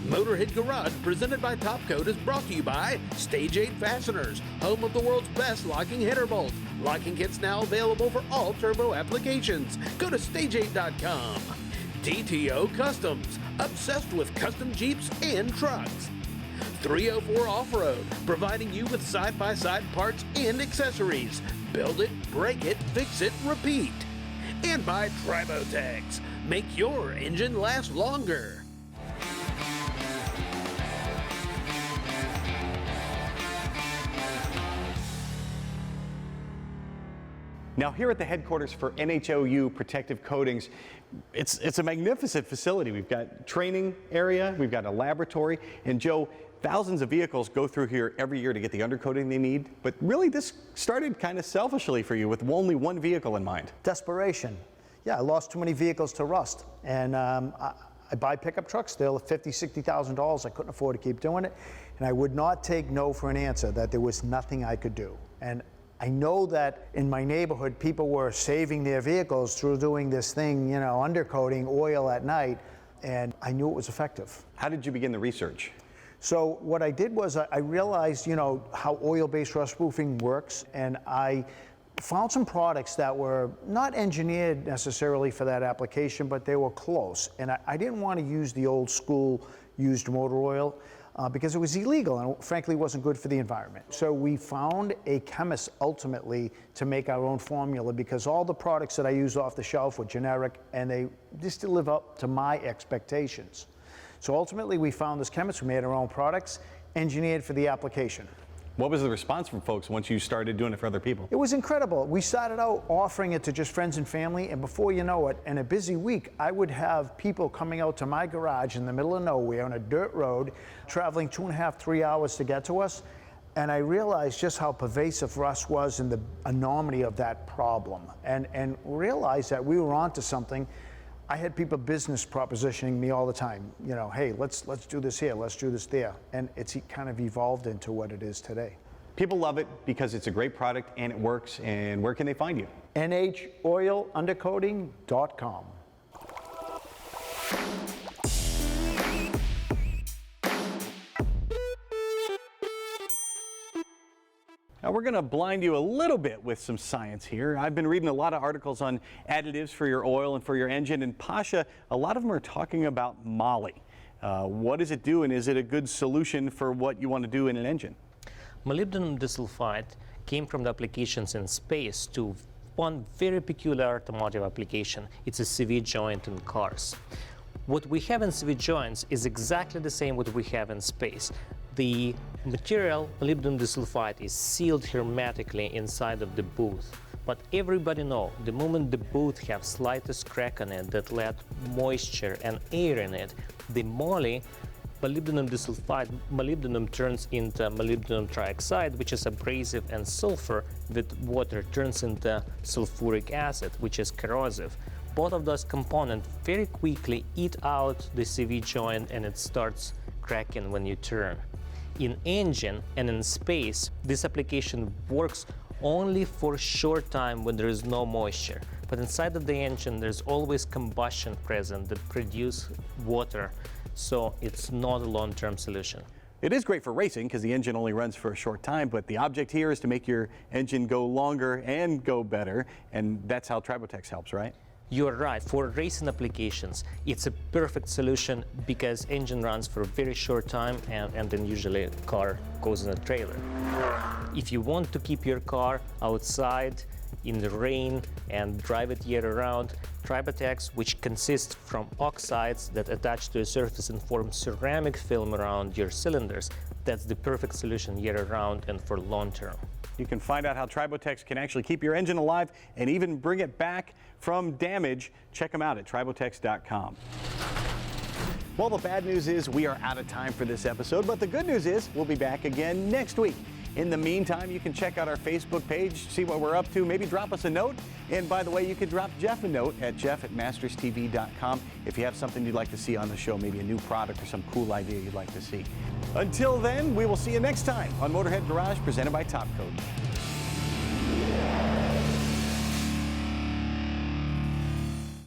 Motorhead Garage, presented by Topcoat, is brought to you by Stage 8 Fasteners, home of the world's best locking header bolt. Locking kits now available for all turbo applications. Go to stage8.com. DTO Customs, obsessed with custom Jeeps and trucks. 304 Off-Road, providing you with side-by-side parts and accessories. Build it, break it, fix it, repeat. And by Tribotex, make your engine last longer. Now here at the headquarters for NHOU Protective Coatings, it's a magnificent facility. We've got training area, we've got a laboratory, and Joe, thousands of vehicles go through here every year to get the undercoating they need, but really this started kind of selfishly for you with only one vehicle in mind. Desperation. Yeah, I lost too many vehicles to rust, and I buy pickup trucks still at $50,000, $60,000. I couldn't afford to keep doing it, and I would not take no for an answer, that there was nothing I could do. And I know that in my neighborhood, people were saving their vehicles through doing this thing, you know, undercoating oil at night, and I knew it was effective. How did you begin the research? So what I did was I realized, you know, how oil-based rust proofing works, and I found some products that were not engineered necessarily for that application, but they were close. And I didn't want to use the old school used motor oil because it was illegal and frankly wasn't good for the environment. So we found a chemist ultimately to make our own formula, because all the products that I used off the shelf were generic and they just didn't live up to my expectations. So ultimately we found this chemist who made our own products, engineered for the application. What was the response from folks once you started doing it for other people? It was incredible. We started out offering it to just friends and family, and before you know it, in a busy week, I would have people coming out to my garage in the middle of nowhere on a dirt road, traveling 2.5, 3 hours to get to us, and I realized just how pervasive rust was and the enormity of that problem, and realized that we were onto something. I had people business propositioning me all the time, you know, hey, let's do this here, let's do this there. And it's kind of evolved into what it is today. People love it because it's a great product and it works. And where can they find you? NHOilundercoating.com. Now we're going to blind you a little bit with some science here. I've been reading a lot of articles on additives for your oil and for your engine, and Pasha, a lot of them are talking about moly. What does it do, and is it a good solution for what you want to do in an engine? Molybdenum disulfide came from the applications in space to one very peculiar automotive application. It's a CV joint in cars. What we have in CV joints is exactly the same what we have in space. The material, molybdenum disulfide, is sealed hermetically inside of the booth. But everybody knows, the moment the booth has slightest crack on it that let moisture and air in it, the moly, molybdenum disulfide, molybdenum turns into molybdenum trioxide, which is abrasive, and sulfur with water turns into sulfuric acid, which is corrosive. Both of those components very quickly eat out the CV joint and it starts cracking when you turn. In engine and in space, this application works only for a short time when there is no moisture. But inside of the engine, there's always combustion present that produces water, so it's not a long-term solution. It is great for racing because the engine only runs for a short time, but the object here is to make your engine go longer and go better, and that's how Tribotex helps, right? You're right. For racing applications, it's a perfect solution because engine runs for a very short time and then usually a car goes in a trailer. If you want to keep your car outside in the rain and drive it year-round, Tribotex, which consists from oxides that attach to a surface and form ceramic film around your cylinders, that's the perfect solution year-round and for long-term. You can find out how Tribotex can actually keep your engine alive and even bring it back from damage. Check them out at tribotex.com. Well, the bad news is we are out of time for this episode, but the good news is we'll be back again next week. In the meantime, you can check out our Facebook page, see what we're up to, maybe drop us a note. And by the way, you could drop Jeff a note at jeff@masterstv.com if you have something you'd like to see on the show, maybe a new product or some cool idea you'd like to see. Until then, we will see you next time on Motorhead Garage, presented by Topcoat.